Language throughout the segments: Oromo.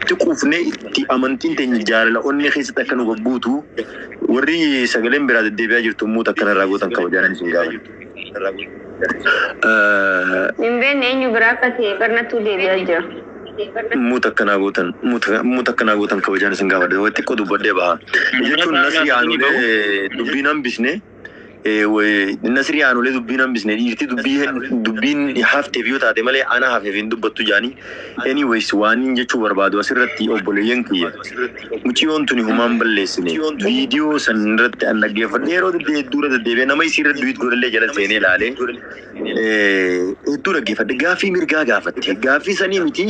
تقوفني تي أمانتين تنجار لا أني خيس تكنو ببوتو وري سجلين براد الدبي أجر تمو تكنا راغوتان كوجانا نسنجار من بين إني براكتي برنا تودي أجر mutakana gotan kabajana singawade wati ko dubade ba yechun nasri anule dubinam bisne we nasri anule dubinam bisne irti dubin hafte view ta de male ana hafe vin dubatu jani anyways wani jechu barbado asirati obole yankiya muchi ontuni humam ballesne video sanrat annage fadero de dura de be namai sirat duit gorle jala sene lale dura ge fad gafi mirga gafati gafi sani miti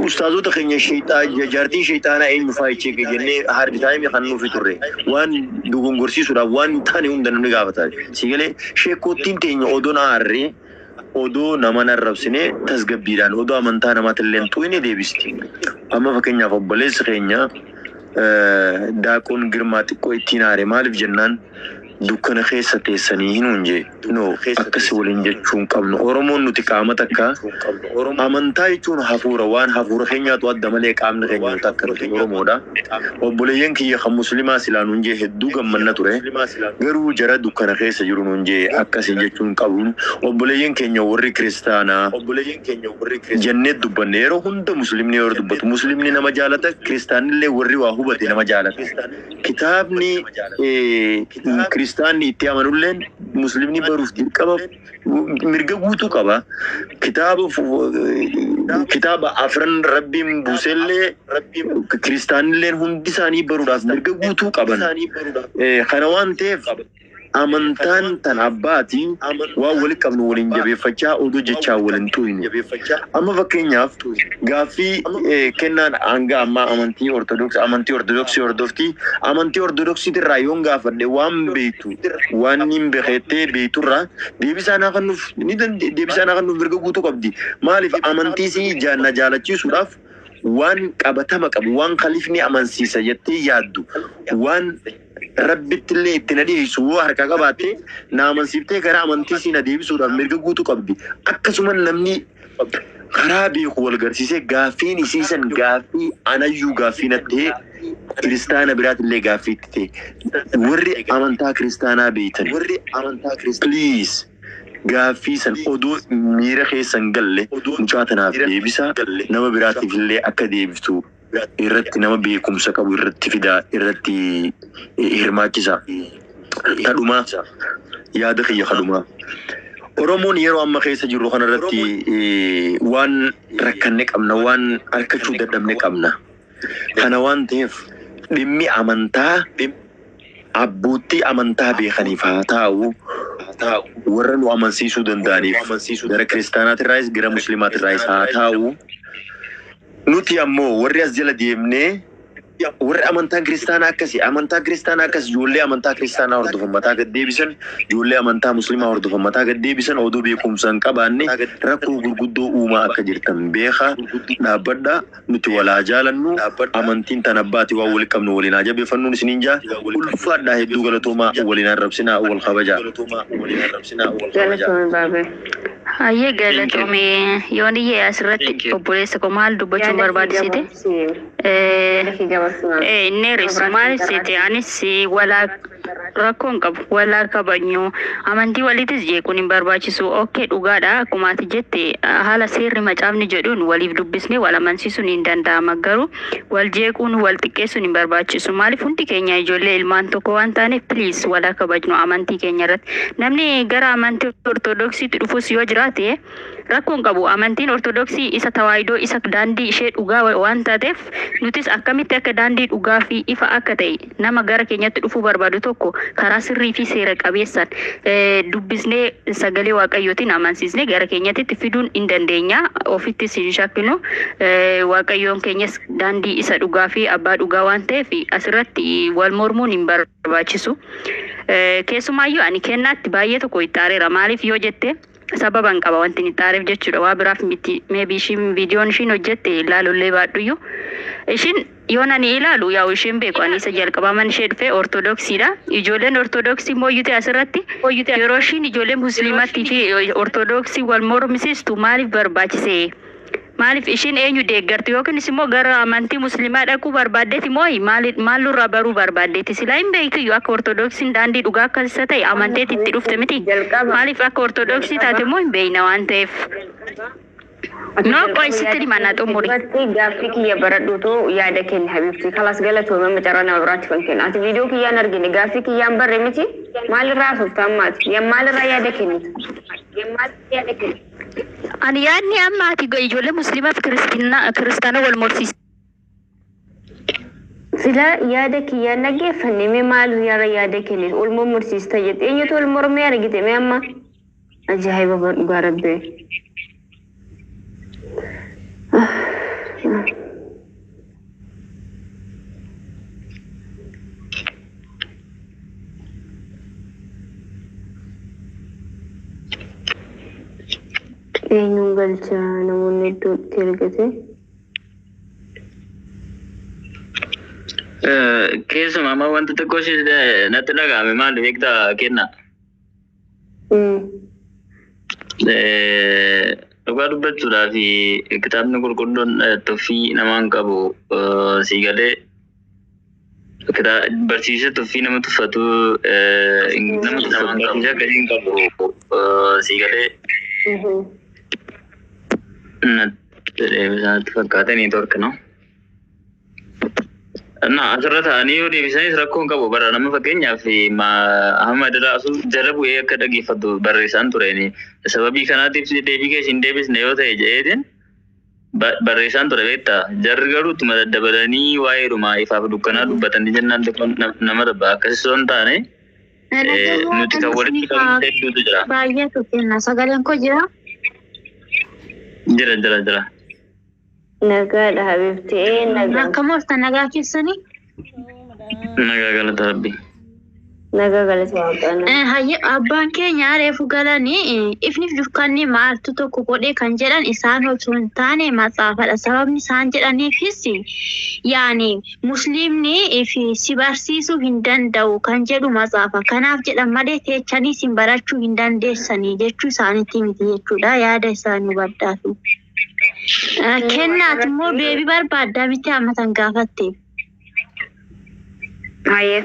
أستاذو تخيني الشيطان جارتين شيطانا أي مفايتشي كجنة هارد تايم يخنو في توري وان دوغون غرسي سورا وان تاني هندن نغابتا سيغلي شيكوتين تيني أودون آري أودو نمان الربسيني تسغب بيران أودو أمانتا نمات اللين تويني ديبستي أما فكينيا فباليس خينيا داكون غرماتيكو اتناري مالف جنان dukkana keessa teessanii hin hunje no akkas waliin jechuun qabnu oromoon nuti qaama takka amantaa jechuun hafuura waan hafuura keenyaatu adda malee qaamni keenya takka nuti oromoodha obboleeyyan kiyya kan muslimaa silaan hunje hedduu gammanna ture garuu jara dukkana keessa jiru hunje akkas jechuun qabnu obboleeyyan keenya warri kiristaanaa jannet dubbanne yeroo hunda muslimni yeroo dubbatu muslimni nama jaalata kiristaanillee warri waa hubate nama jaalata kitaabni كريستاني تيامنولين مسلمني بروف كبا مرجع قوتو كبا كتاب أفرن ربي بوسلة كريستاني لين هم ديساني بروف مرجع قوتو كبا خنوان تيف amantaan tan abbaati waa wali qabnu waliin jabeeffachaa oduu jechaa waliin tuuyin amma fakkeenyaaf gaaffii kennaan hanga amma amantii ortodoksii hordoftii amantii ortodoksii irraa yoon gaafadhe waan beektu waan hin beekte beekturraa deebisaan hakannuuf mirga guutuu qabdi maaliif amantii si jaanna jaalachiisuudhaaf waan qabatama qabu waan khalifni amansiisa jettee yaaddu waan ربيت اللي تناديه سووا هركا قباتي نامن سيبتي كرا أمانتي سينا ديبي سورا ميرجع قوتو قبدي أكسومن نمني خرابي هو الجرسيسة غافين سيسن غافي أنا يو غافينة تي كريستانا برات اللي غافيت تي وري أمانتا كريستانا بيتن please غافي سن أدو ميرا خي سنجلة مجاتنا في ديبسا نما برات اللي أكاديبتو irratti nama beekumsa qabu irratti fida irratti hirmaachisa taduma yaada kiyya kaduma oromoon yeroo amma keessa jiru kana irratti waan rakkanne qabna waan arkachuu dadhabne qabna kana waan ta'eef dhimmi amantaa abbootii amantaa beekaniif haa ta'u warra nu amansiisuu danda'aniif gara kiristaanaatirraayis gara muslimaatirraayis haa ta'u nuti ammoo warri as jala deemnee warri amantaa kiristaanaa akkasi ijoollee amantaa kiristaanaa hordofan mataa gad deebisan ijoollee amantaa muslimaa hordofan mataa gad deebisan oduu beekumsa hin qabaanne rakkoo gurguddoo uumaa akka jirtan beeka dhaabbadha nuti walaa jaalannu amantiin tan abbaati waan wali qabnu waliin jabeeffannuun isiniin jaa ulfaadhaa hedduu galatoomaa waliin arrabsinaa wal kabajaa Hayyee galatoomee yooni asirratti obboleessa koo maal dubbachuu barbaadisite? Inni reessu maal site anis walaa rakkoon qabu walaa kabajnu amantii waliitis jeequun hin barbaachisu okay dhugaadha akkuma ati jette haala seerri macaafni jedhuun waliif dubbisnee wal amansiisuun hin danda'ama garuu wal jeequun wal xiqqeessuun hin barbaachisu maaliif hundi keenya ijoollee ilmaan tokko waan taaneef please walaa kabajnu amantii keenya irratti namni gara amantii ortodoksiitti dhufus yoo jiraate rakkoon qabu amantiin ortodoksii isa tawaayidoo isa daandii ishee dhugaa waan taateef nutis akkamitti akka daandii dhugaa fi ifa akka ta'e nama gara keenyatti dhufuu barbaadu tokko karaa sirrii fi seera qabeessaan dubbisnee sagalee waaqayyootiin amansiisnee gara keenyatti fiduun hin dandeenya ofitti siin shakkinu waaqayyoon keenyas daandii isa dhugaa fi abbaa dhugaa waan ta'eef asirratti wal mormuun hin barbaachisu keessumaayyuu ani kennaatti baay'ee tokko itti aareera maaliif yoo jette sababan qaba wanti ni taariif jechuudha waa biraaf miti maybe ishiin viidiyoon ishiin hojjette ilaalullee baadhuyyu ishiin yoona ni ilaalu yaa ishiin beeku ani isa jalqabaman ishee dhufe ortodoksiidha ijoolleen ortodoksii mooyyute asirratti yeroo ishiin ijoolleen musliimaatti fi ortodoksii wal mormisiistu maaliif barbaachise Maaliif ishiin eenyu deeggarti yookiin immoo gara amantii musliimaa dhaquu barbaaddeeti moo maalirraa baruu barbaaddeeti? Silaa hin beektu akka ortodoksiin daandii dhugaa akka isa ta'e amanteeti itti dhufte miti. Maaliif akka ortodoksii taate moo hin beekna waan ta'eef. No qoy sitti mana xumuri. Gaaffii kiyya baradhuutu yaada kenni Habibti. Kalas galatooma macarana biraatti kan kennu. Ati viidiyoo kiyyaan argine gaaffii kiyyaan barre miti. Maalirraa softa ammaati? Maalirraa yaada kennitu? Ani yaadni amma ati ijoollee musliimaa fi kiristaana wal morsiisa. Sila yaada kiyyaan dhaggeeffanne mee maalirraa yaada kennitu? Ol morsiista jette. Eenyutu ol mormee argite mee amma? Ajaa'iba dhugaa rabbee. Eenyuun galcha namoonni iddootti ergate? Keessumaa amma wanta xiqqoo natti dhagahame maal beektaa kenna? Dhugaa dubbachuudhaaf kitaabni qulqulluun tuffii namaan qabu sii galee barsiisa tuffii nama tuffatu nama barsiisa akkasii hin qabu sii galee deebisaatti fakkaatanii torkina. Asirra ta'anii yoo deebisanis rakkoo hin qabu bara nama fakkeenyaaf Ahmad Raasuu jala bu'ee akka dhaggeeffatu barreessaan tureeni. Sababii kanaatiif deebii kee hin deebisne yoo ta'e jedheetiin barreessaan ture beektaa. Jarri garuu ittuma daddabalanii waa'eedhuma ifaaf dukkanaa dubbatanii jennaan nama dabba akkasii osoo hin taane nuti kan walitti qabu hedduutu jira. Baay'eetu kenna sagaleen koo jira. Jira. Nagaadha Habibti. Akkam oolta nagaa keessanii? Nagaa galata Rabbi. Nagaa galata Waaqaa. Hayya abbaan keenya reefu galanii ifniif dukkanni maaltu tokko godhee kan jedhan isaan osoo hin taane matsaafadha. Sababni isaan jedhaniifis yaani musliimni si barsiisuu hin danda'u kan jedhu matsaafa. Kanaaf jedhan malee teechanii isin barachuu hin dandeessanii jechuu isaaniitti miti jechuudha. Yaada isaanii hubadhaafi. Kennaat immoo beebii barbaaddaa miti hammatan gaafatte. Hayyee.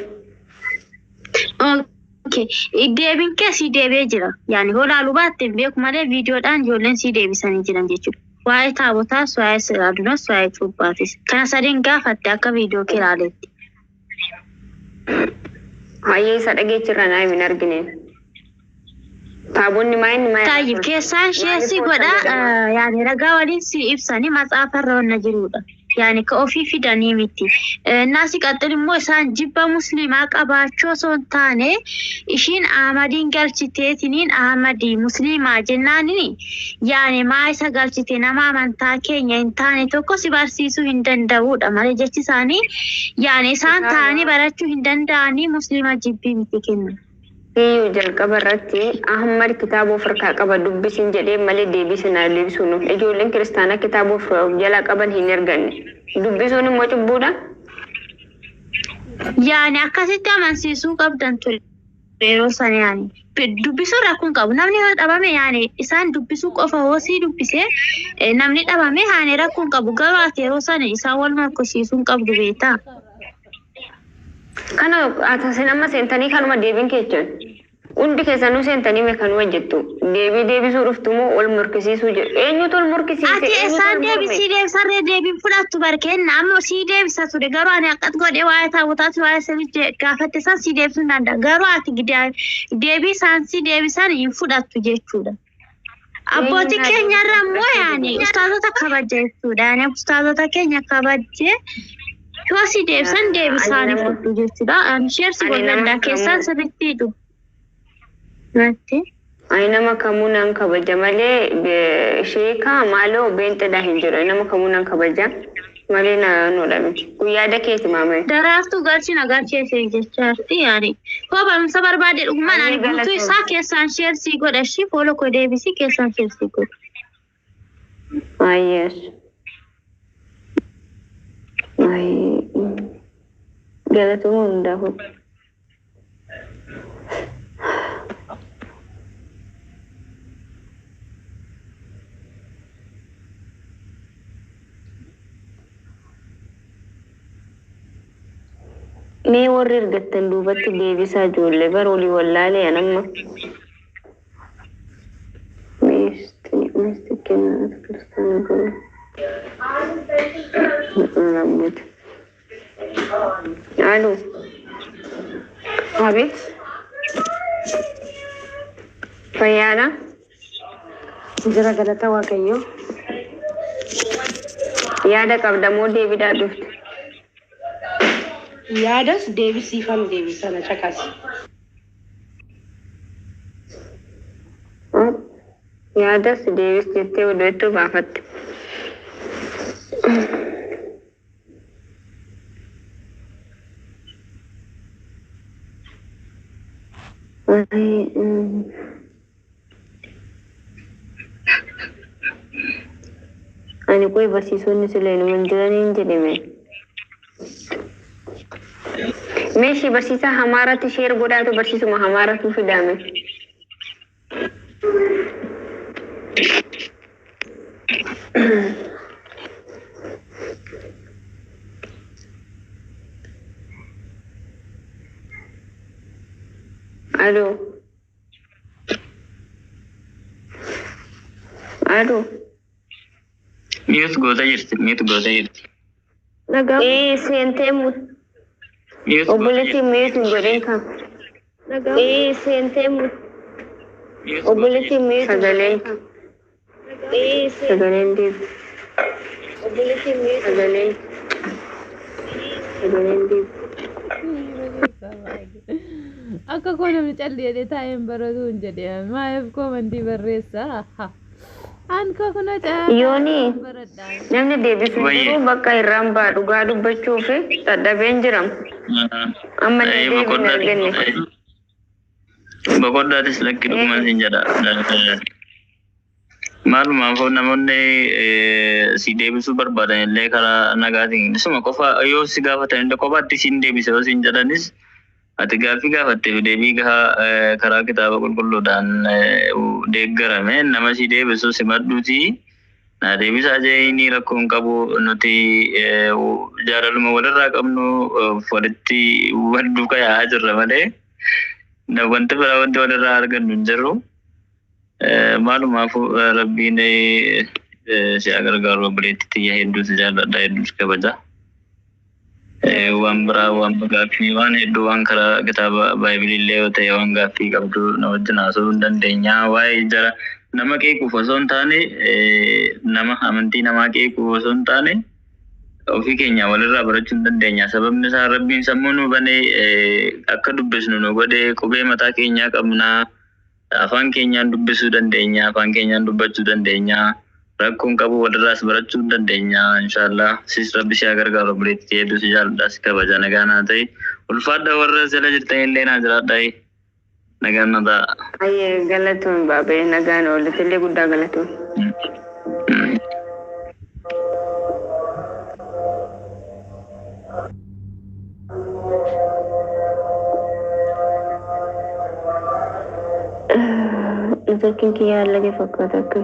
Okay. Deebiin kee si deebee jira. Yaani holaaluu baatte beeku malee viidiyoodhaan ijoolleen si deebisanii jiran jechuudha. Waa'ee taabotaas, waa'ee siraadunas, waa'ee cuubbaatis. Kana sadeen gaafatte akka viidiyoo kee ilaaletti. Hayyee isa dhageechirra naa hin argine. Taabonni maayinni Taayib keessaan sheesii godha yaani ragaa waliin si ibsanii matsaafarra wanna jirudha. Yaani ka ofii fidanii miti. Naasi qaxxil immoo isaan jibba musliimaa qabaachuu osoo hin taane ishiin Ahmadiin galchiteetiniin Ahmadii musliimaa jennaanini yaani maa isa galchite nama amantaa keenya hin taane tokko si barsiisuu hin danda'udha malee jechi isaanii yaani isaan taa'anii barachuu hin danda'anii musliima jibbii miti kenna. Hiyyuu jalqaba irratti Ahmad kitaaba of harkaa qaba dubbisiin jedhee malee deebisuu nuuf. Ijoolleen kiristaanaa kitaaba of jalaa qaban hin erganne. Dubbisuun immoo cubbuudha. Yaani akkasitti amansiisuu qabdan ture yeroo sana yaani. Dubbisuu rakkoon qabu. Namni yoo dhabame yaani isaan dubbisuu qofa hoosii dubbisee namni dhabame haani rakkoon qabu. Garuu ati yeroo sana isaan wal makkosiisuun qabdu beektaa. Kana atasin amma seentanii kanuma deebiin keechan. Hundi keessanuu seentanii meekanuma jettu. Deebisuu dhuftumoo ol murkisiisuu jedhu. Eenyutu ol murkisiise? Ati isaan deebisarree deebiin fudhattu barkeenna ammoo sii deebisa ture. Garuu ani akkas godhee waa'ee taabotaatti waa'ee sirrii gaafatte isaan sii deebisuu hin danda'a. Garuu ati deebii isaan sii deebisan hin fudhattu jechuudha. Abbootii keenyarra immoo yaani ustaazota kabaja jechuudha. Yaani ustaazota keenya kabajee yoo si deebisan deebisaanii fudhu jechuudha. Sheersi godhandaa keessaan sirriitti hidhu. Ani nama kamuu nan kabaja malee sheekaa maaloo beentadhaa hin jiru. Nama kamuu nan kabaja malee naannoodha miti. Guyyaada keeti maamee. Daraartuu galchina galcheessee jechaarti yaani. Koo barumsa barbaade dhugumaan ani guutuu isaa keessaan sheersii godha shii fooloo koo deebisii keessaan sheersii godha. Ayyees. Galatuma hundaafuu. Mee warri ergattan duubatti deebisaa ijoollee baroolii wallaalee anamma. Misti kennaa kiristaana garuu. Rambuuti. Aloo. Abit. Fayyaadha. Jira galata Waaqayyoo. Yaada qabda moo deebiidhaa dhufte? Yaadas deebisiifan deebisana caqasi. Yaadas deebis jettee odeettuu baafatte. Ani koi barsiisonni sileenuman jiraniin jedhame. Meeshii barsiisaa hamaarratti sheer godhaatu barsiisuma hamaarratti fidame. Aloo. Aloo. Mute goota jirti. Seentee mut. Obboleetti mute godheen kan. Seentee mut. Obboleetti mute sagaleen. Sagaleen deebi. Obboleetti mute sagaleen. Sagaleen deebi. Akka koo namni callee taa'een baratu hin jedhee maaliif komantii barreessa? Anka kuna Yooni namni deebisuu jiru bakka irraan baa dhugaa dubbachuu fi dadhabeen jiram. Amma deebiin arganne. Boqoddaatis lakki dhuguman hin jedha. Maalumaaf namoonni si deebisuu barbaadan illee karaa nagaatiin isuma qofa yoo si gaafatan illee kophaatti siin deebise yoo siin jedhanis ati gaaffii gaafattee deebii gahaa karaa kitaaba qulqulluudhaan deeggarame nama si deebisu si madduuti. Na deebisaa jeeni rakkoon qabu nuti jaalaluma walirraa qabnu walitti wal duukaa yaa'aa jirra malee wanti biraa wanti walirraa argannu hin jirru. Maalumaaf rabbiin si gargaaru obboleetti xiyya hedduutu jaalladha hedduus kabaja. Waan biraa waan gaaffii waan hedduu waan karaa kitaaba Baayibilillee yoo ta'e waan gaaffii qabdu na wajjin haasa'uu hin dandeenya. Waa'ee jara nama qeequuf osoo hin taane nama amantii namaa qeequuf osoo hin taane ofii keenya walirraa barachuu hin dandeenya. Sababni isaa rabbiin sammuu nu banee akka dubbisnu nu godhee qubee mataa keenyaa qabnaa. Afaan keenyaan dubbisuu dandeenya, afaan keenyaan dubbachuu dandeenya. Rakkoon qabu walirraas barachuu dandeenya. Inshallah sis rabbi si gargaaru obboleetti hedduu si jaalladha si kabaja nagaa naa ta'e. Ulfaadha warra jala jirtan illee naa jiraadha. Nagaan na ta'a. Ayyee galatoon baabee nagaan oolletillee guddaa galatoon. Zakkin kiyyaa lage fakkaata akka.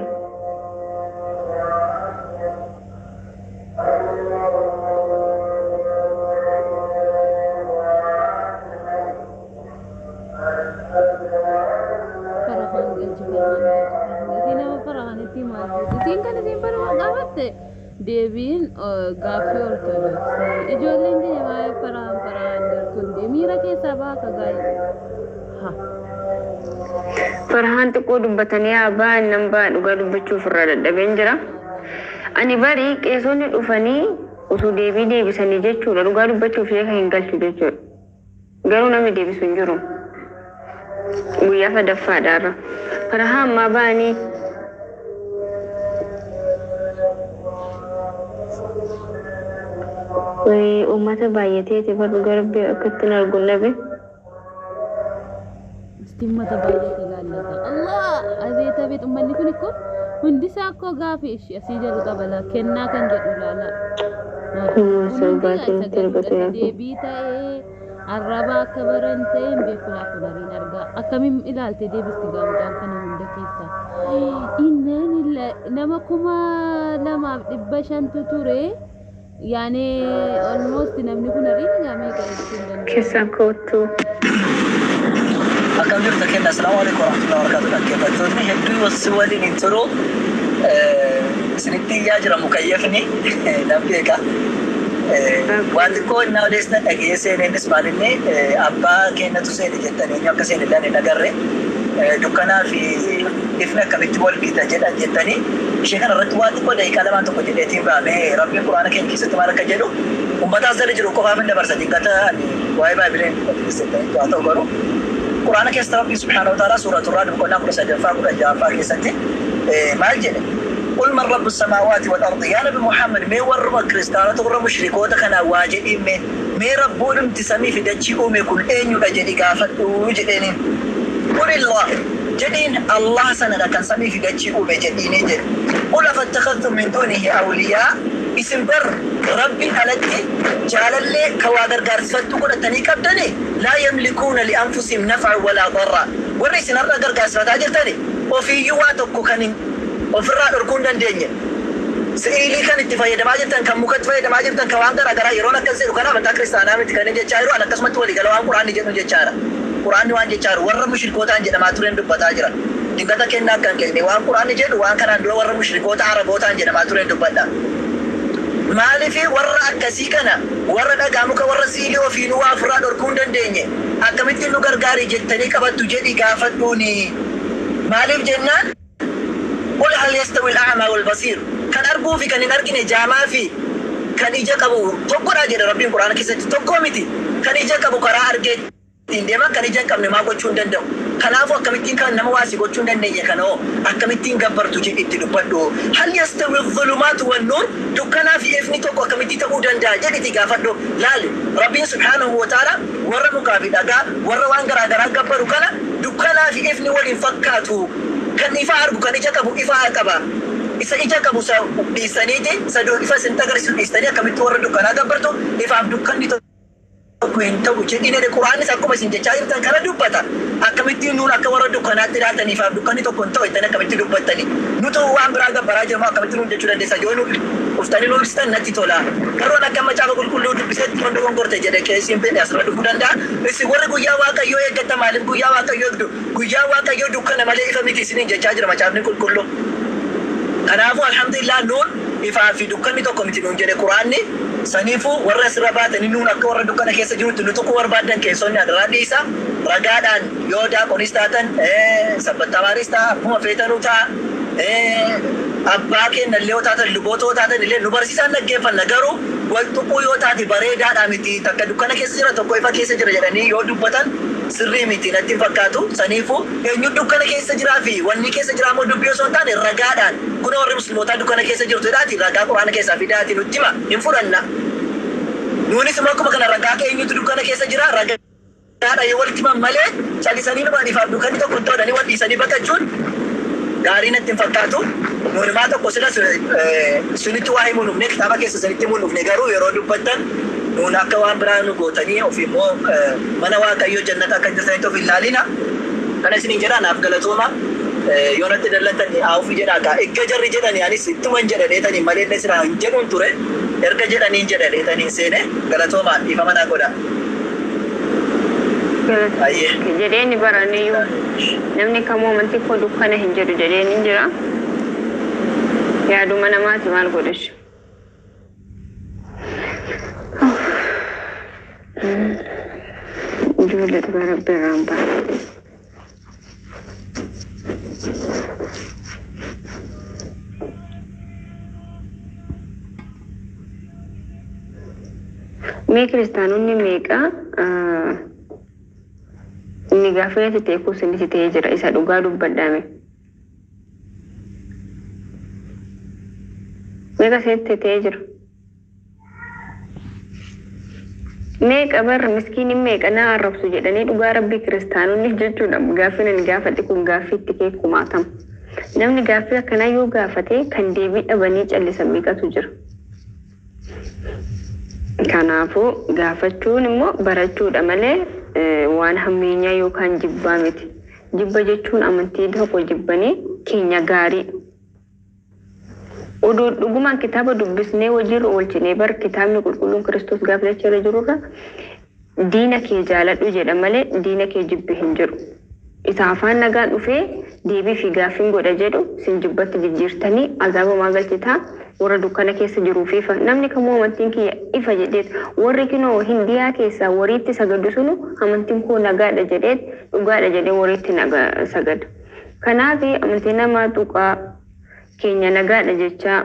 Deebiin gaaffii ortodoksii ijoolleen keenya waa'ee faraan dartuun miira keessaa baaka gaa'e. Farhaan xiqqoo dubbatanii abbaan nan baa dhugaa dubbachuuf irraa dadhabeen jira. Ani barii qeesonni dhufanii utuu deebii deebisanii jechuudha dhugaa dubbachuuf kan hin galchu jechuudha. Garuu namni deebisu hin jiru. Guyyaa sadaffaadhaarra. Farhaa ammaa ba'anii uummata baay'ateeti barru garbee akkatti hin arguun dhabe. Mata baay'ee ilaallata. Allah abeet abeet uummanni kun ikko hundi isaa akkoo gaafii ishee asii jedhu qabala kennaa kan jedhu ilaala. Deebii ta'ee arraba akka baran ta'e hin beeku laafu nariin argaa. Akkamiin ilaalte deebisti gaafachaan kana hunda keessaa. Inneen nama 2,500 ture yaani almost namni kun ariin gaamee qabeessuu danda'a. Keessan kootu. Akkam jirtu kenna assalamu alaikum warahmatullahi wabarakatuh dhaggeeffattoonni hedduu wasii waliin hin turu isinitti iyyaa jira mukayyafni nan beeka. Waan xiqqoo innaa odeessina dhageessee innis maalinni abbaa keenyatu seeni jettanii eenyu akka seeni illee hin agarre dukkanaa fi ifni akkamitti wal biita jedhan jettanii ishee kana irratti waan xiqqoo daqiiqaa lamaan tokko jedheetiin baamee rabbiin quraana keenya keessatti maal akka jedhu ummataas jala jiru qofaaf hin dabarsa diqqata waa'ee baabileen haa ta'u garuu quraana keessa rabbiin subhaanahu wa ta'ala suuratu irraa dubbannaa 13 keessatti maal jedhe قل من رب السماوات والأرض يا نبي محمد مي ورب كريستيانو تغرى مشركوتا كان واجدي مي ربون تسمي في دجي أمي كل أين يجدي قافت وجدين قل الله جدين الله سنة كان سمي في دجي أمي جدين جد قل فاتخذتم من دونه أولياء اسم بر ربي ألتي جعل اللي كوادر قارسفتو كل التنيك أبدني لا يملكون لأنفسهم نفع ولا ضرر ورئيس نرى قارسفت أجرتني وفي يواتك كان ofirraa dhorkuun dandeenya. Si'ilii kan itti fayyadamaa jirtan kan mukatti fayyadamaa jirtan kan waan garaagaraa yeroon akkas jedhu kana amantaa kiristaanaa miti kan jechaa jiru akkasumatti waliigala waan quraanni jedhu jechaadha. Quraanni waan jechaa jiru warra mushrikootaan jedhamaa tureen dubbataa jira. Dingata kennaa kan kenne waan quraanni jedhu waan kanaan dura warra mushrikoota arabootaan jedhamaa tureen dubbadha. Maaliif warra akkasii kana warra dhagaa muka warra siilii ofiinuu waa ofirraa dhorkuun dandeenye akkamittiin nu gargaari jettanii qabattu jedhi gaafadhuuni. Maaliif jennaan قل هل يستوي الأعمى والبصير كان أرجو في كان نرجع جامع في كان يجاك أبو تقول أجل ربي القرآن كيسة تقول متي كان يجاك أبو قراء أرجع إندما كان يجاك أبو ما قلت شون دندو كان أفو أكملتين كان نمواسي قلت شون دندو كانوا أكملتين قبر تجي إتلوبدو هل يستوي الظلمات والنور دكنا في إفني تقول أكملتين تقول دندا جدي تجافدو لا ربي سبحانه وتعالى ورا مقابل أجا ورا وانقرا أجرا قبر وكلا دكنا في إفني والإنفكاتو kan ifa argu kan ija qabu ifa qaba isa ija qabu sa dhiisaniiti saduu ifa sin tagarsiisu dhiisanii akkamitti warra dukkanaa gabbartu ifaaf dukkanni tokko hin ta'u jedhine quraannis akkuma isin jechaa jirtan kana dubbata akkamitti nuun akka warra dukkanaatti dhiyaatan ifaaf dukkanni tokko hin ta'u ittanii akkamitti dubbattani nutu waan biraa gabbaraa jirma akkamitti nuun jechuu dandeessa yoo nu uftanii nu ibsitan natti tola karoon akka macaafa qulqulluu dubbisetti hundi gongorte jedhe keessin fedhe asirra dhufuu danda'a isi warri guyyaa waaqayyoo eeggata maaliif guyyaa waaqayyoo eegdu guyyaa waaqayyoo dukkana malee ifa miti isiniin jechaa jira macaafni qulqulluu kanaafuu alhamdulillah nuun ifaa fi dukkanni tokko miti nuun jedhe quraanni saniifuu warra asirra baatanii nuun akka warra dukkana keessa jirutti nu tuquu barbaadan keessonni adarraa dhiisa ragaadhaan yoo daaqonis taatan sabbattamaanis ta'a akkuma feetanuu ta'a abbaa keenya illee yoo taatan lubootoo taatan illee nu barsiisaan dhaggeeffanna garuu wal tuquu yoo taate bareedaadhaa miti takka dukkana keessa jira tokko ifa keessa jira jedhanii yoo dubbatan sirrii miti natti fakkaatu saniifuu eenyu dukkana keessa jiraa fi wanni keessa jiraa moo dubbii osoo hin taane ragaadhaan kun warri muslimootaa dukkana keessa jirtudhaati ragaa quraana keessaa fidaati nutti hima hin fudhanna nuunis immoo akkuma kana ragaa eenyutu dukkana keessa jira ragaadha yoo walitti himan malee callisanii dhumaadhiifaaf dukkanni tokko hin ta'udhanii wal dhiisanii baqachuun gaarii natti hin fakkaatu nuunimaa tokko sila sunitti waa himuun dhufne kitaaba keessa sanitti himuun dhufne garuu yeroo dubbattan nuun akka waan biraa nu gootanii ofii immoo mana waaqayyoo jannata akka jirtanitti of ilaalina kana isiniin jedha naaf galatooma yoo natti dallantan haa'uufi jedhaa kaa eegga jarri jedhanii anis ittuman jedha dheetanii malee illee siraa hin jedhuun ture erga jedhanii jedha dheetanii seene galatooma dhiifama naa godha. jedheeni baraniyyuu namni kamuu amantii koo dukkana hin jedhu jedheeni hin jira yaaduma namaati maal godhesh ijoollee dhugaa rabbi irraan ba'a. Mee kiristaanonni meeqa inni gaafii itti teekuu sinni ta'ee jira isa dhugaa dubbadhaame. Meeqa seetti ta'ee jira. Meeqa barra miskiin meeqa na arrabsu jedhanii dhugaa rabbii kiristaanonni jechuudha gaafiin ani gaafadhe kun gaafii itti keekumaatama. Namni gaafii akkanaa yoo gaafate kan deebii dhabanii callisan meeqatu jira. Kanaafuu gaafachuun immoo barachuudha malee waan hammeenyaa yookaan jibbaa miti. Jibba jechuun amantii tokko jibbanii keenya gaarii Oduu dhugumaan kitaaba dubbisnee wajjin oolchinee bar kitaabni qulqulluun Kiristoos gaafachuu jirurra diina kee jaaladhu jedha malee diina kee jibbi hin jiru. Isa afaan nagaan dhufee deebii fi gaaffiin godha jedhu sin jibbatti jijjiirtanii azaabamaa galchitaa warra dukkana keessa jiruu fi namni kamuu amantiin kiyya ifa jedheet warri kinoo hindiyaa keessaa wariitti sagadu sunu amantiin koo nagaadha jedheet dhugaadha jedhee wariitti sagada. Kanaaf amantiin namaa tuqaa keenya nagaadha jechaa.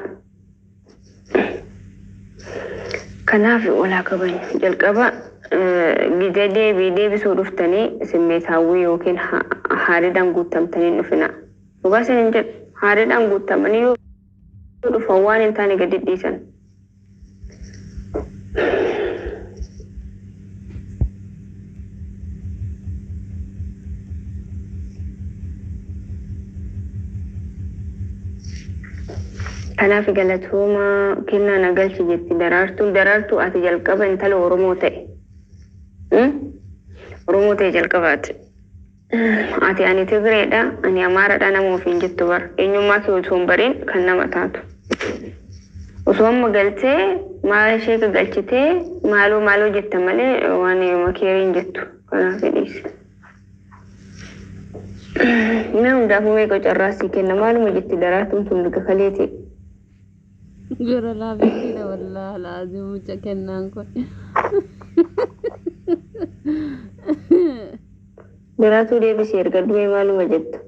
Kanaaf walaa kabanya jalqaba gida deebisuu dhuftanii simmeetaawwii yookiin haadhaan guutamtanii dhufina. Dhugaa sin hin jedhu haadhaan guutamanii yoo dhufan waan hin taane gadi dhiisan. Kanaaf galatooma kennaa nagalchi jetti daraartuu ati jalqaba intala Oromoo ta'e. Oromoo ta'e jalqabaati. Ati ani Tigreedha, ani Amaaraadha nama ofiin jettu bar. Eenyummaa kee osoo hin bariin kan nama taatu. Osoo amma galtee maal ishee galchitee maaloo jetta malee waan makeeriin jettu. Kanaaf dhiisi. Mee hundaafuu meeqa carraasii kenna maaluma jetti daraartuun tun liga kaleeti. Jura laafeedha wallahi laazim mucha kennaan kun. Daraartuu deebisee erga du'ee maaluma jettu.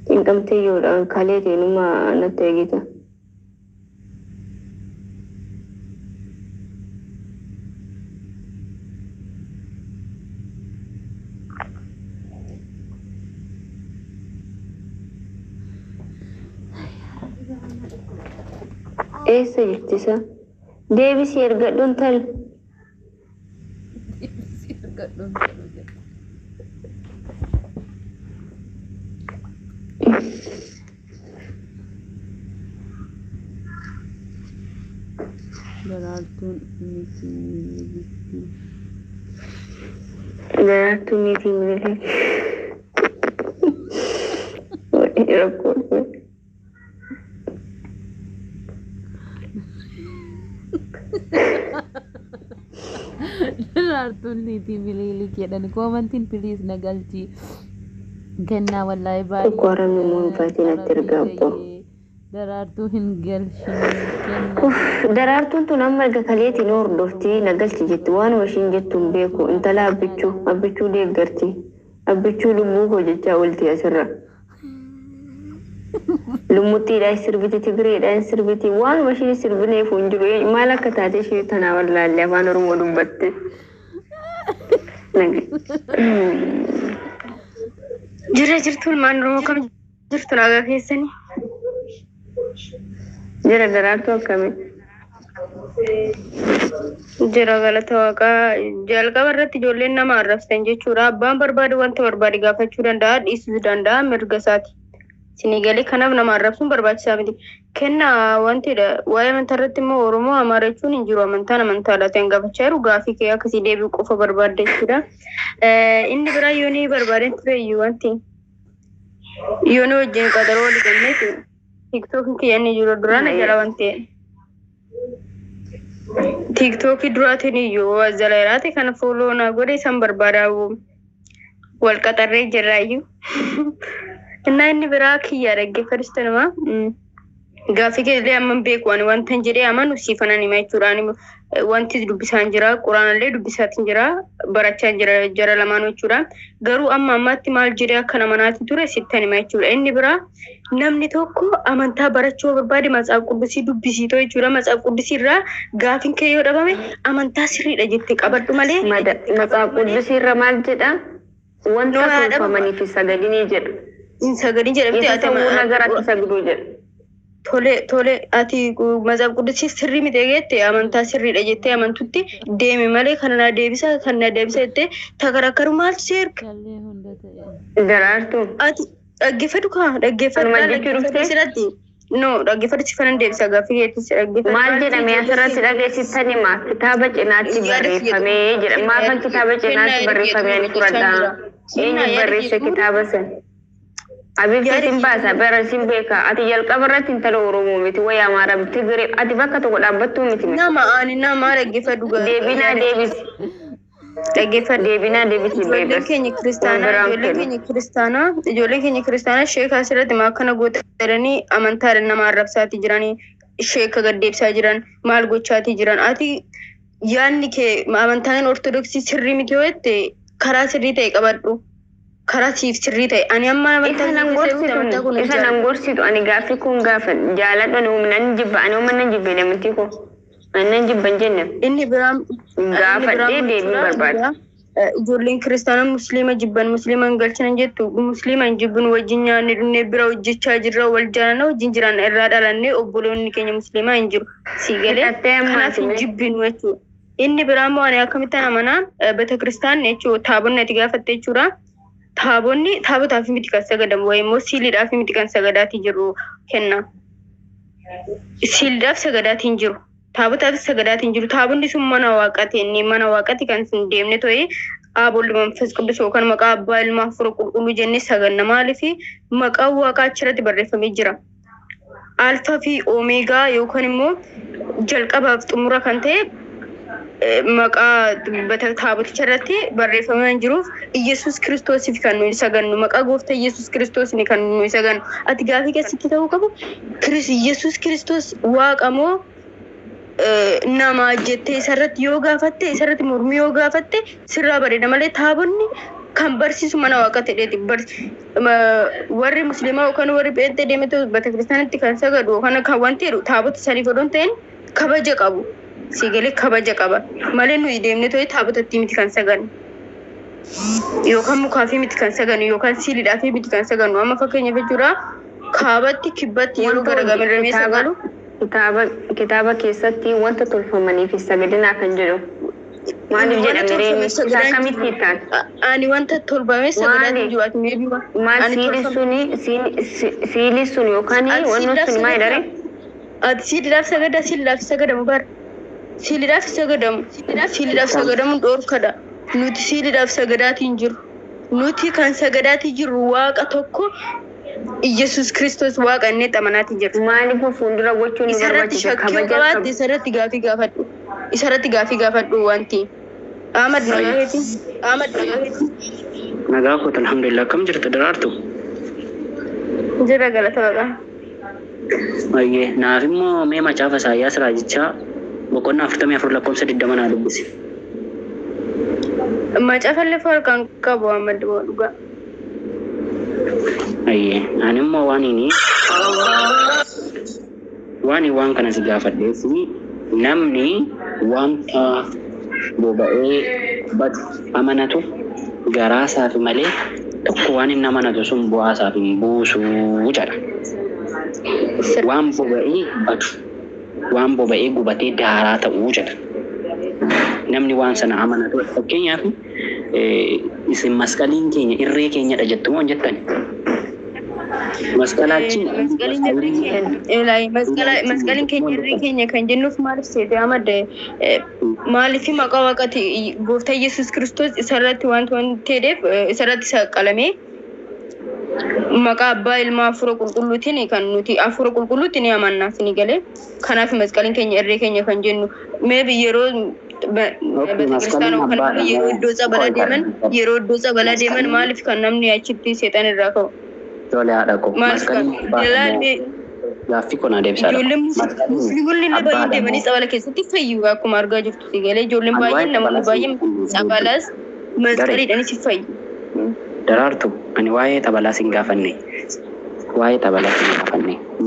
Cinqamtee yoodha kaleetii numa natti eegita. Eessa jirtisa? Deebisee ergadhuun tal. Daraartuun miti rakkoon. Daraartuun niitii biliilii jedhan koomantiin piliis nagalchi kennaa wallahi baay'ee. Qorame muunfaatiin atti ergaabbo. Daraartuu hin galchine. Daraartuun tun amma erga kaleetiin hordoftii nagalchi jetti waan ishiin jettu hin beeku intala abbichuu deeggarti abbichuu lubbuu koo jechaa olti asirra. Lummuttiidhaan sirbiti Tigreedhaan sirbiti waan ishiin sirbineef hin jiru maal akka taate ishee tanaa wallaallee afaan Oromoo dubbatte. Jira jirtuun maan Oromoo kam jirtu nagaa keessanii? Jira daraartuu akkamii? Jira galata waaqaa jalqaba irratti ijoolleen nama arrabsan jechuudha. Abbaan barbaade wanta barbaade gaafachuu danda'a dhiisuu danda'a mirga isaati. Sinigalee kanaaf nama arrabsuun barbaachisaa miti. Kenna wantidha waa'ee amantaa irratti immoo Oromoo Amaara jechuun hin jiru amantaadha ta'een gaafachaa jiru gaafii kee akkasii deebi'u qofa barbaadde jechuudha. Inni biraa yoonii barbaadeen tureeyyuu wanti yoonii wajjin qaxaroo wali galmeetu tiktookiin kiyyanni jiru duraan jala wanti tiktookii duraatiin iyyuu jala jiraate kana fooloo na godhe isaan barbaadaa wal qaxarree jirraayyuu. Innaa inni biraa kiyyaa dhaggeeffadhista nama gaafii keellee amman beeku ani wanta hin jedhee amanu siifanan hima jechuudha. Wanti dubbisaan jira quraanallee dubbisaatiin jira barachaa jira jara lamaan jechuudha. Garuu amma ammaatti maal jedhee akka namanaatti ture sittan hima jechuudha. Inni biraa namni tokko amantaa barachuu barbaade matsaaf quddusii dubbisiitoo jechuudha. Matsaaf quddusii irraa gaafiin kee yoo dhabame amantaa sirriidha jettee qabadhu malee. Matsaaf quddusii irra maal jedha? Wanta tolfamanii fi sagadinii jedha. Sagadin jedhamti ati nagaratti sagduu jedha. Tole ati matsaaf quddusii sirrii miti jettee amantaa sirriidha jettee amantutti deemi malee kana deebisa jettee takaraakaru maaltu seerka? Daraartuu. Ati dhaggeeffadhu kaa dhaggeeffadhu no dhaggeeffadhu sifanan deebisa gaafii keetti dhaggeeffadhu. Maal jedhame asirratti dhageessittan hima kitaaba cinaatti barreeffamee jedha maafan kitaaba cinaatti barreeffamee ani fudhadha. Eenyu barreesse kitaaba san? Habibti simbasa bara simbeka ati jalqabarratti intala Oromoo miti way Amaara miti Tigiree ati bakka tokko dhaabbattu miti. nama dhaggeeffadhu Deebinaa deebisi. Deebinaa deebisi ijoolleen keenya kiristaanaa sheeka asirratti akkana gootanii amantaadhaan nama arrabsaatii jiranii sheeka gaddeebsaa jiran maal gochaatii jiran ati yaanni kee amantaan ortodoksii sirrii miti yoo jette karaa sirrii ta'e qabadhu. Karaa siif sirrii ta'e ani amma isa nan gorsitu ani gaaffii kun gaafa jaaladhu ani humna ni jibba ani humna ni jibbe namti ko nan jibban jenne inni biraan gaafadhee deebii barbaada. Ijoolleen kiristaanaa musliima jibban musliiman galchan jettu musliiman jibbun wajjin nyaanne dhunnee bira hojjechaa jirra wal jaalana wajjin jiran irraa dhalannee obboloonni keenya musliimaa hin jiru si galee kanaaf hin jibbinu jechuudha. Inni biraan moo ani akkamittaan amanaa beetakristaan jechuudha taabonni ati gaafatte jechuudha. Taabonni taabotaaf miti kan sagadamu wayimmoo siiliidhaaf miti kan sagadaatii jiru kenna. Siiliidhaaf sagadaatiin jiru. Taabotaaf sagadaatiin jiru. Taabonni sun mana waaqati inni mana waaqati kan sun deemne to'ee aabolli manfas qudus yookaan maqaa abbaa ilmaa fura qulqulluu jennee saganna maaliifi maqaa waaqaa achirratti barreeffamee jira. Alfaa fi Omeegaa yookaan immoo jalqabaaf xumura kan ta'e maqaa taaboticha irratti barreeffamee jiruuf Yesuus Kiristoosiif kan nuyi sagannu maqaa gooftaa Yesuus Kiristoos ni kan nuyi sagannu ati gaafii keessatti ta'uu qabu Yesuus Kiristoos waaqa moo nama jettee isarratti yoo gaafatte isarratti mormii yoo gaafatte sirraa bareeda malee taabonni kan barsiisu mana waaqa ta'eeti warri musliimaa yookaan warri pheenxee deemee beetakiristaanitti kan sagadu yookaan kan wanti jedhu taabota saniif odoon ta'in kabaja qabu. Sigalee kabaja qaba malee nuyi deemne to'ee taabotatti miti kan sagannu yookaan mukaafii miti kan sagannu yookaan siiliidhaafii miti kan sagannu amma fakkeenyaaf jechuudha kaabatti kibbatti yeroo garagalee sagalu kitaaba keessatti wanta tolfamanii fi sagadinaa kan jedhu maaliif jedhamee akkamitti ta'an ani wanta tolfamee sagadaatiin jiru ati meebii maal siili sun yookaan wanni sun maal jedhare ati siiliidhaaf sagadamu bara. Siiliidhaaf sagadamu dhorkadha. Nuti siiliidhaaf sagadaatiin jiru. Nuti kan sagadaatii jiru waaqa tokko Yesuus Kiristoos waaqa inni xamanaatii jiru. Maaliif fuuldura gochuun nu barbaachisa kabaja qabu. Isarratti gaafii gaafadhu wanti. Ahmad nagaheeti. Nagaa koota alhamdulillah kam jirtu daraartu. Jira galata baqa. Ayyee naaf immoo mee macaafa Isaayyaas raajichaa boqonnaa 44 lakkoofsa 20 naa dubbisi. Macaafa lafa harkaan qabu Ahmad dhugaa. Ayyee ani immoo waan kana si gaafadheef namni wanta boba'ee badu amanatu garaasaaf malee tokko waan inni amanatu sun bu'aasaaf hin buusu jedha. Waan boba'ee badu waan boba'ee gubatee daaraa ta'uu jedha. Namni waan sana amanatu fakkeenyaaf isin masqaliin keenya irree keenyadha jettu moo jettan? Masqaliin keenya irree keenya kan jennuuf maaliif seete Ahmad maaliif maqaa waaqati gooftaa Yesuus Kiristoos isarratti wanti ta'eef isarratti saqqalamee maqaa abbaa ilmaa afura qulqulluutiin kan nuti afura qulqulluutti ni amanna sini galee kanaaf masqaliin keenya irree keenya kan jennu maybe yeroo yeroo iddoo sabalaa deeman maaliif kan namni achitti seexan irraa ka'u. Tole haadha ko gaaffii kun adeemsa musliimonni illee baay'een deemanii sabala keessatti fayyu akkuma argaa jirtu si galee ijoolleen baay'een namoonni baay'een sabalaas masqaliidhaanis fayyu. Daraartu ani waa'ee xabalaas hin gaafanne.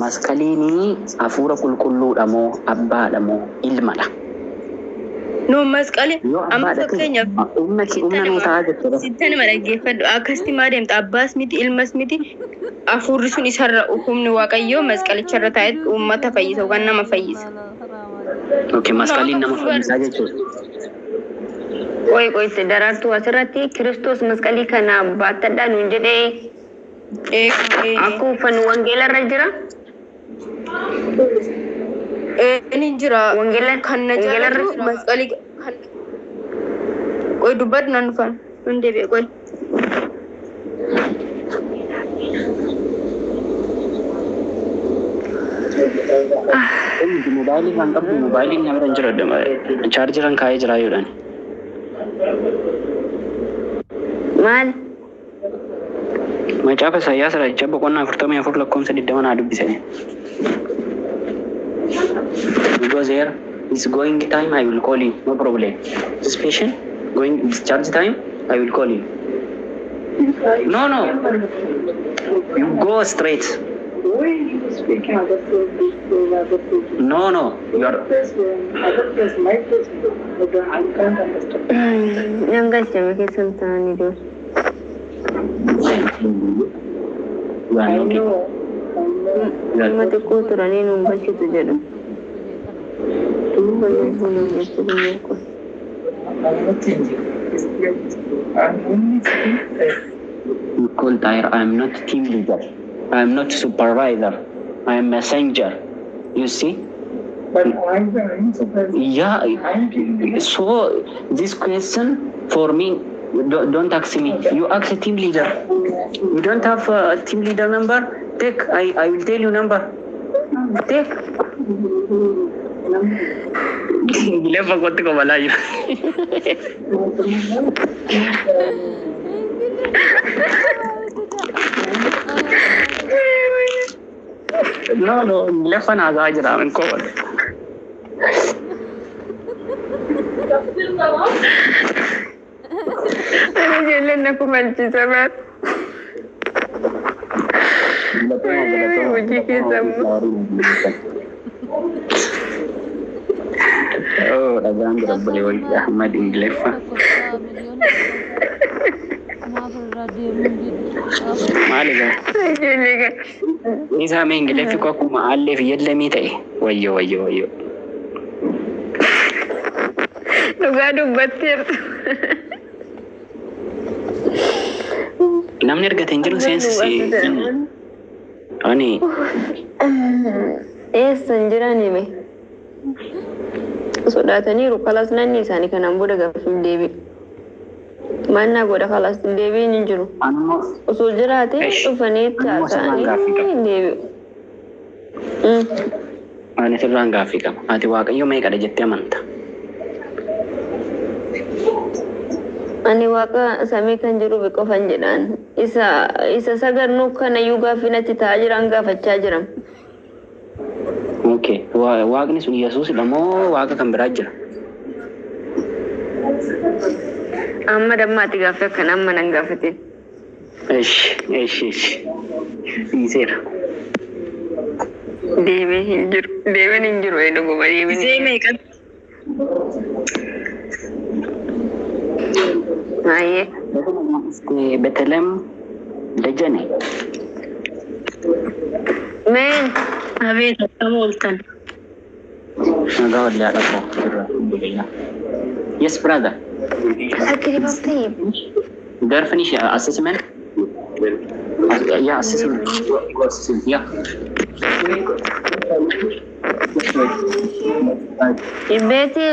Masqaliin hafuura qulqulluudha moo abbaadha moo ilmadha? No masqali amma fakkeenyaaf humna nuu ta'aa jechuudha. Sitti nama dhaggeeffadhu akkasitti maa deemta abbaas miti ilmas miti hafuurri sun isarra humni waaqayyoo masqalicharra taa'ee uummata fayyisa yookaan nama fayyisa. Okay, masqaliin nama fayyisaa jechuudha. Qoy daraartuu asirratti Kiristoos masqalii kana baattadhaa nuun jedhee akkuma uffannu wangeelarra jira. Ini jira kan najaarru masqalii qoy dubbadhu nan dhufan hundee beekoy. Mobile kan qabdu mobile ni amran jira charger kan kaa'ee jira yoodhaan. Maal? Macaafa Isaayyaas Raajichaa boqonnaa 44 lakkoofsa 20 naa dubbisanii. Because here is going time I will call you, no problem. This patient going discharge time I will call you. No, you go straight. No, you are. Yang gacame ke sultani do. Mate ko turani number chitu jadu. Call tire. I am not team leader. I am not supervisor. I am messenger. You see? But I'm the supervisor. Yeah. So this question for me, don't ask me. You ask a team leader. You don't have a team leader number? Take. I will tell you number. Take. Gila pagod ko malayo. No, lefa na agad namin ko. Ano jalan aku malci sabar. Uji kisamu. Oh, dagang boleh wali Ahmad Inglefa. Maliga. Isa main Inglefa ko kuma alif yadlami ta'i. Wayyo. Nugadu batir. Namni argateen jiru seensi. Ani. Sanjirani me. Sodaataniiru kalas nanni isaanii kanaan booda gaaffiif deebi'u. Mannaa booda kalas deebiin hin jiru. Osoo jiraate dhufanii taasisanii deebi'u. Ani sirraan gaaffii qaba. Ati Waaqayyo meeqadha jettee amanta? Ani Waaqa samii kan jiru qofan jedhaan. Isa sagarnuu kanayyuu gaaffii natti ta'aa jiran gaafachaa jiran. Okay. Waaqni sun Yesuus moo Waaqa kan biraa jira? Amma dammaatti gaaffii akkan amma nan gaafate. Eesh. Dhiiseera. Deebiin hin jiru dhuguma deebiin hin jiru. Maayee. Betelem Dajane. Meen. Abeet akkam ooltan. Nagaa wallee haadha koo. Yes, brother. Akiri baftee. There finish assessment? Yeah, assessment. Yeah. Ibeeti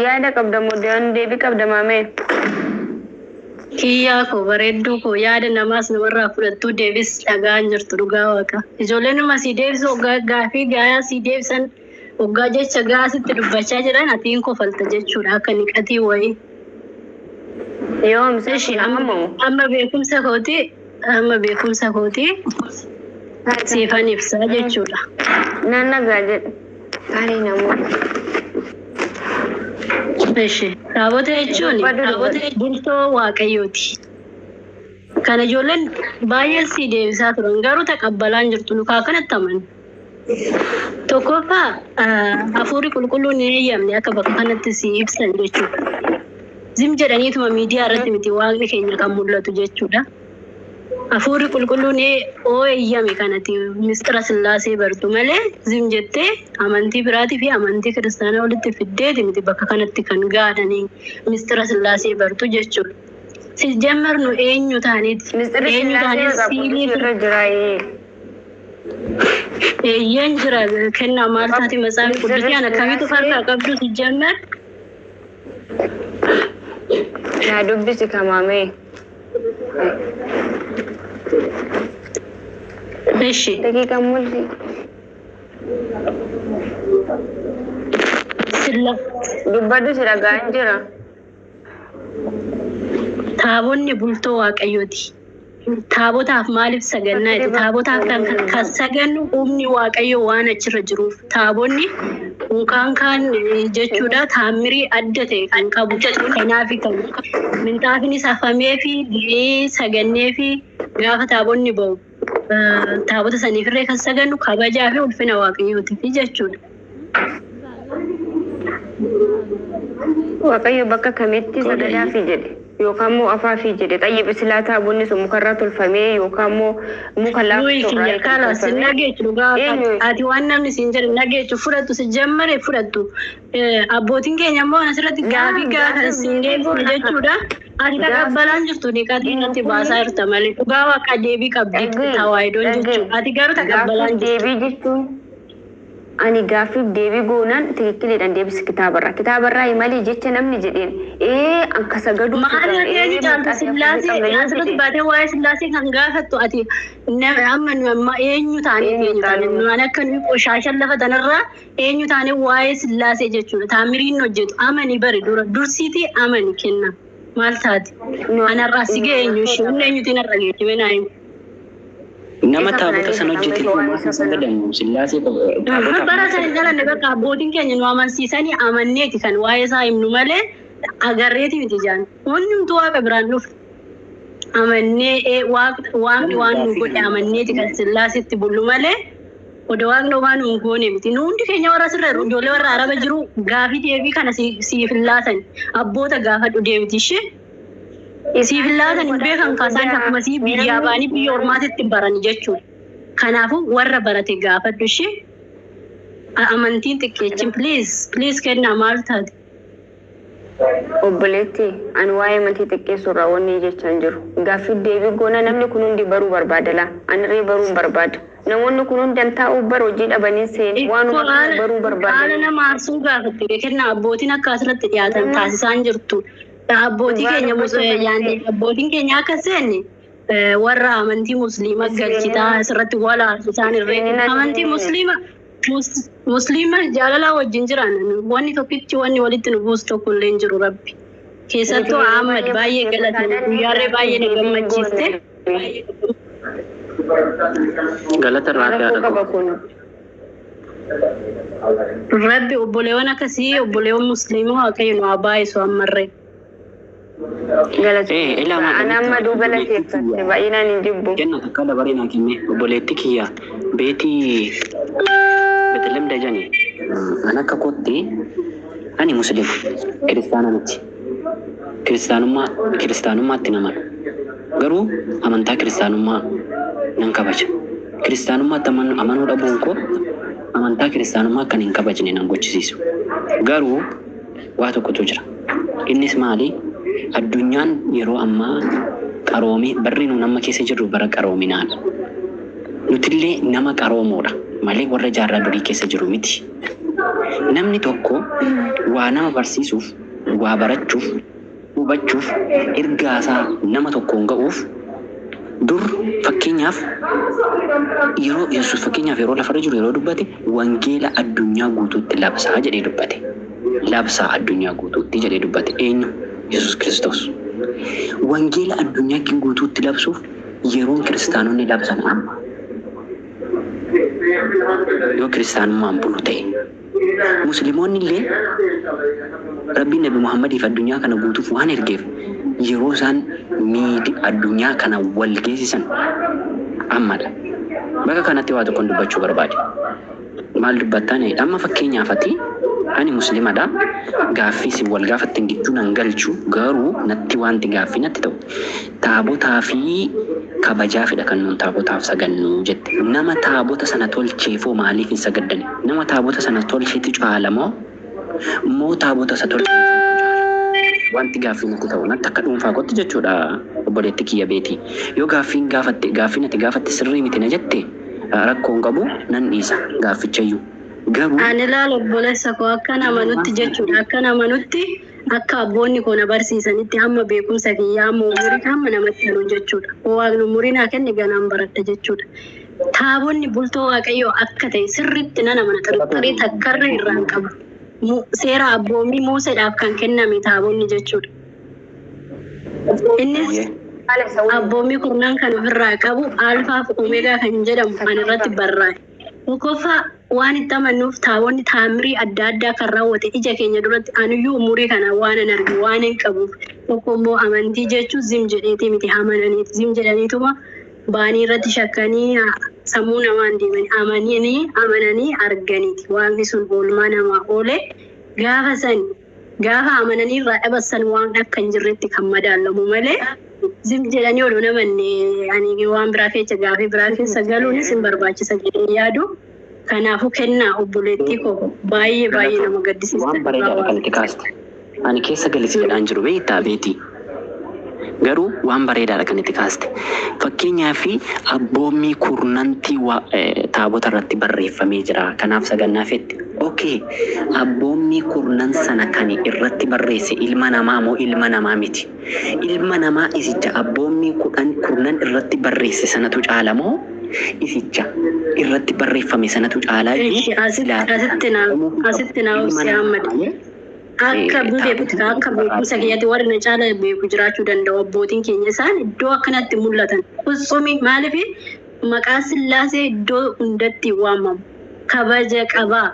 yaada qabda muddeen deebii qabda maamee. Kiyyaa koo bareedduu koo yaada namaas namarraa fudhattuu deebis dhagaan jirtu dhugaa Waaqa. Ijoolleen nama si deebisu gaaffii gaayaa si deebisan waggaa jecha gaasitti dubbachaa jiran atiin kofalta jechuudha akka niqatii wayii. Yoomsa ishii amma beekumsa kooti siifan ibsaa jechuudha. Nan nagaa jedhu. Gaarii namoota. Raawwata jechuun bultoo Waaqayyooti. Kana ijoolleen baay'een si deebisaa turan garuu taqabbalaan jirtu nukaa kanatti amanu. Tokkoffaa hafuurri qulqulluun hin eeyyamne akka bakka kanatti si ibsan jechuudha. Zim jedhaniituma miidiyaa irratti miti Waaqni keenya kan mul'atu jechuudha. Hafuurri qulqulluun eeyyame kanatti mistira Sillaasee bartu malee zim jettee amantii biraatii fi amantii kiristaanaa walitti fiddeeti miti bakka kanatti kan gaadhanii mistira Sillaasee bartu jechuudha. Si jammarnu eenyu taaniiti? Eenyu taaniiti siilii eeyyan jira kennaa maal taati matsaafi quddusi ana kamitu farqaa qabdu si jammar? Naa dubbisi kamaamee. Eshi. Daqiiqa mul'isi. Silla Dubbaddu si dhagaan jira. taabonni bultoo waaqayyooti. Taabotaaf maaliif sagannaati? Taabotaaf kan sagannu humni waaqayyo waan achirra jiruuf. Taabonni mukaan jechuudha taamirii adda ta'e kan qabu. Kanaaf kan mintaafinis hafamee fi sagannee fi gaafa taabonni ba'u taabota saniifirree kan sagannu kabajaa fi ulfina waaqayyootiif jechuudha. Waaqayyo bakka kamitti sagadaa fi jedhe yookaan immoo afaa fi jedhe xayyib islaa taabonni sun mukarraa tolfamee yookaan immoo muka laaftuu kana sin nageechu dhugaa ati waan namni siin jedhe nageechu fudhattu si jammare fudhattu abbootiin keenya immoo asirratti gaafii gaafa siin deebisne jechuudha. Ati taqabbalaan jirtu dhiqatiin natti baasaa jirta malee dhugaa waaqa deebii qabdi tawaayidoon jechuudha. Ati garuu taqabbalaan deebii jechuun ani gaafiif deebii goonaan tikkileedhaan deebisi kitaabarraa. Kitaabarraa malee jecha namni jedheen akka sagadu maali adeemi caaltu sillaasee asirratti baatee waa'ee sillaasee kan gaafattu ati amma eenyu taanee waan akka nuyi qooshaashan lafa tanarraa eenyu taanee waa'ee sillaasee jechuudha. Taamiriin hojjetu amani bari dursiitii amani kenna maal taati anarraa si ga'e eenyu ishee humna eenyutiin irra geejjibe naa himu. Nama taabota sana hojjeteef uumaa sagadamu sillaasee bara sana jalanne bakka abbootiin keenya nu amansiisanii amanneeti kan waa'ee isaa himnu malee agarreeti miti jaan hundumtu waaqa biraan dhufu amannee waaqni waan nu godhe amanneeti kan sillaasetti bullu malee oda waaqni waan nu goone miti nu hundi keenya warra sirra ijoollee warra araba jiru gaafii deebii kana siif laatan abboota gaafadhu deemti ishee siif laatan hin beekan kaasaan akkuma sii biyyaa ba'anii biyya ormaatitti baran jechuudha. Kanaafuu warra barate gaafadhu ishee amantiin xiqqeechin please kennaa maal taate. Obboleetti ani waa'ee amantii xiqqeessuu irraa wanni jechaan jiru. Gaaffii deebii goona namni kun hundi baruu barbaada laa anirree baruu barbaada. Namoonni kun hundi taa'uu bar hojii dhabanii seen waan baruu barbaada. Haala nama aarsuu gaafatte kennaa abbootiin akka asirratti dhiyaatan taasisaan jirtu. Abbootiin keenya akka seenne warra amantii musliimaa galchitaa asirratti walaatu isaan irree amantii musliima jaalalaa wajjin jiran wanni tokkichi wanni walitti nu buusu tokko illee hin jiru rabbi. Keessattuu Ahmad baay'ee galatame guyyaarree baay'ee na gammachiiste. Galata irraa Rabbi obboleewwan akkasii obboleewwan musliimaa waaqayyo nu haa baay'isu ammarree. Anamma duuba lateeffatte baay'inaan hin jibbu. Kenna takka dabaree naa kenne obboleetti kiyya beetii Beetlem Dajani an akka kootti ani musliima kiristaana miti. Kiristaanummaatti naman garuu amantaa kiristaanummaa nan kabaja. Kiristaanummaatti amanuu dhabuun koo amantaa kiristaanummaa kan hin kabajne nan gochisiisu. Garuu waa tokkotu jira. Innis maali? Addunyaan yeroo ammaa qaroomii barri nu nama keessa jirru bara qaroominaadha. Nutillee nama qaroomoodha malee warra jaarraa durii keessa jiru miti. Namni tokko waa nama barsiisuuf, waa barachuuf, hubachuuf, ergaasaa nama tokkoon ga'uuf dur fakkeenyaaf yeroo lafarra jiru yeroo dubbate wangeela addunyaa guutuutti labsaa jedhee dubbate. Labsaa addunyaa guutuutti jedhee dubbate eenyu? Yesus Kristos. Wangeela addunyaa guutuutti labsuuf yeroon kiristaanonni labsan amma. Yoo kiristaanummaan bulu ta'e. Musliimoonni illee Rabbiin Nabi Muhammadiif addunyaa kana guutuuf waan ergeef yeroo isaan addunyaa kana wal geessisan ammadha. Bakka kanatti waa tokkoon dubbachuu barbaade. Maal dubbattaan amma fakkeenyaaf ati ani musliimadha. Gaaffii si wal gaafattan gidduu nan galchu garuu natti wanti gaaffii natti ta'u taabotaa fi kabajaa fedha kan nuun taabotaaf sagannu jette. Nama taabota sana tolcheefoo maaliif hin sagaddane? Nama taabota sana tolcheetu caalamoo moo taabota isa tolcheefoo caala? Wanti gaaffii natti ta'u natti akka dhuunfaa kootti jechuudha obboleetti kiyya beetii. Yoo gaaffii natti gaafatte sirrii miti na jette rakkoon qabu nan dhiisa gaaffichayyuu. Ani laala obboleessa koo akka namanutti jechuudha. Akka namanutti akka abboonni koo na barsiisanitti hamma beekumsa kiyyaa hamma umurii hamma namatti haluun jechuudha. Waaqni umurii naa kenne ganaan baradha jechuudha. taabonni bultoo waaqayyoo akka ta'e sirriitti nana mana xirxirii takkarra irraan qabu. Seera abboommii Museedhaaf kan kenname taabonni jechuudha. Innis abboommii kurnan kan ofirraa qabu alfaa fi omeegaa kan jedhamu kan irratti barraa'e. Tokkoffaa waan itti amannuuf taabonni taamirii adda addaa kan raawwate ija keenya duratti anuyyuu umurii kana waan hin argu waan hin qabuuf tokko immoo amantii jechuun zim jedheeti miti amananiiti zim jedhaniituma baanii irratti shakkanii sammuu namaan deemanii amananii arganiiti waaqni sun oolmaa namaa oole gaafa amananii irraa dhabasan waan akka hin jirretti kan madaalamu malee zim jedhanii oduu namanne ani waan biraa keessa gaafii biraa keessa galuunis hin barbaachisa jedhee yaadu. Kanaafuu kennaa obboleettii koo baay'ee nama gaddisiisa. Waan bareedaadha kan itti kaaste. Ani keessa galisi jedhaan jiru beektaa beetii. Garuu waan bareedaadha kan itti kaaste. Fakkeenyaaf abboommii kurnantii taabota irratti barreeffamee jira. Kanaaf sagannaafitti. Okay, abboommii kurnan sana kan irratti barreesse ilma namaa moo ilma namaa miti? Ilma namaa isicha abboommii kurnan irratti barreesse sanatu caala moo? Isicha irratti barreeffame sanatu caalaa asitti naawusi hammadi akka beekumsa keeyyatti warri na caala beeku jiraachuu danda'u abbootiin keenya isaan iddoo akkanatti mul'atan utsumi maaliif maqaa sillaasee iddoo hundatti waamamu kabaja qabaa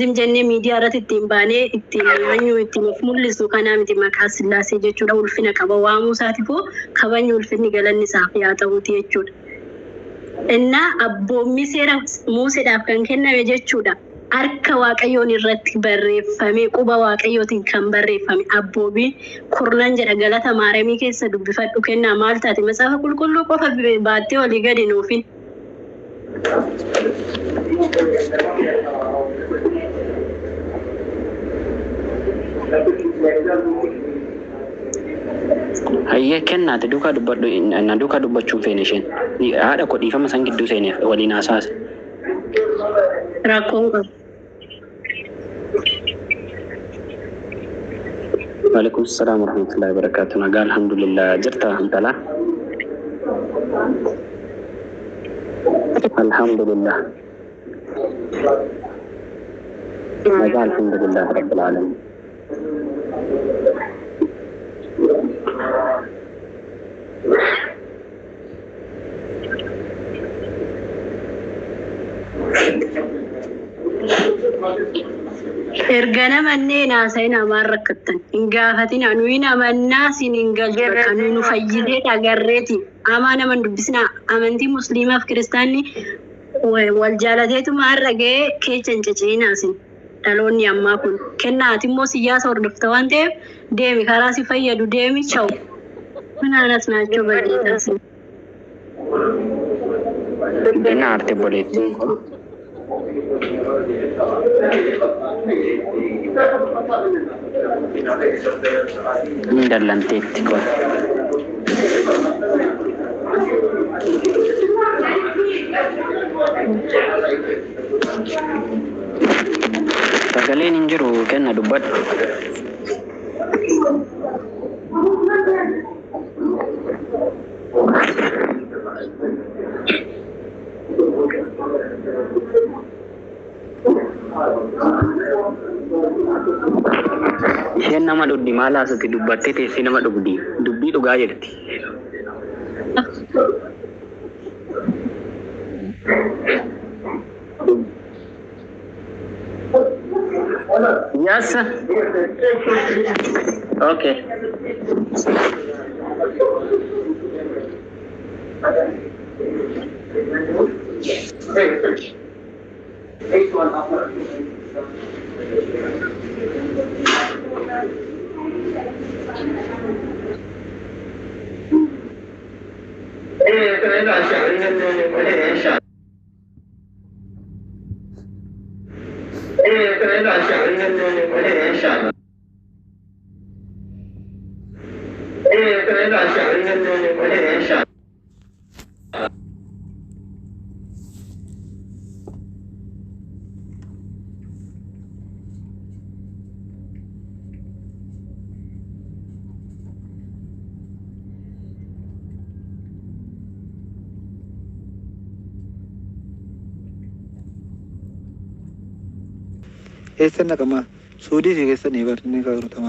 zim jennee miidiyaa irratti ittiin baanee ittiin eenyu ittiin of mul'isu kanaa miti maqaa sillaasee jechuudha ulfina qaba waamuu isaatiifoo kabajni ulfinni galanni isaaf yaa ta'uuti jechuudha. Inna abboommii seera Museedhaaf kan kenname jechuudha. Harka waaqayyoon irratti barreeffame quba waaqayyootiin kan barreeffame abboommii kurnan jedha galata maaramii keessa dubbifadhu kennaa maal taate macaafa qulqulluu qofa baattee walii gadi nuufin. Hayya kennaate duukaa dubbadhu na duukaa dubbachuun feene isheen haadha koo dhiifama san gidduu seeneef waliin haasaase. Rakkoon qabu. Waalaikum salaam warahmatullahi wabarakatuh. Nagaa alhamdulillah jirta intala. Alhamdulillah. Nagaa alhamdulillah rabbil alamin. Ergana mannee naasa'in amaan rakkattan hin gaafatin anuyin amannaa sin hin galchu kan nu fayyisee agarreeti amaa naman dubbisna amantii musliimaaf kiristaanni wal jaalateetuma har'a ga'ee keessa hin ciciinaasin dhaloonni ammaa kun kennaati immoo siyaasa hordofta waan ta'eef deemi karaa si fayyadu deemi chawu minaanas naachoo bareedaasi. Dina arte boleetti. Indallanteetti kun. Sagaleen hin jiru kenna dubbadhu. Isheen nama dhugdi maal haasatti dubbattee teessee nama dhugdi dubbii dhugaa jirti. Yes. Okay. eessa naqama suudii fi keessa ni barni garuu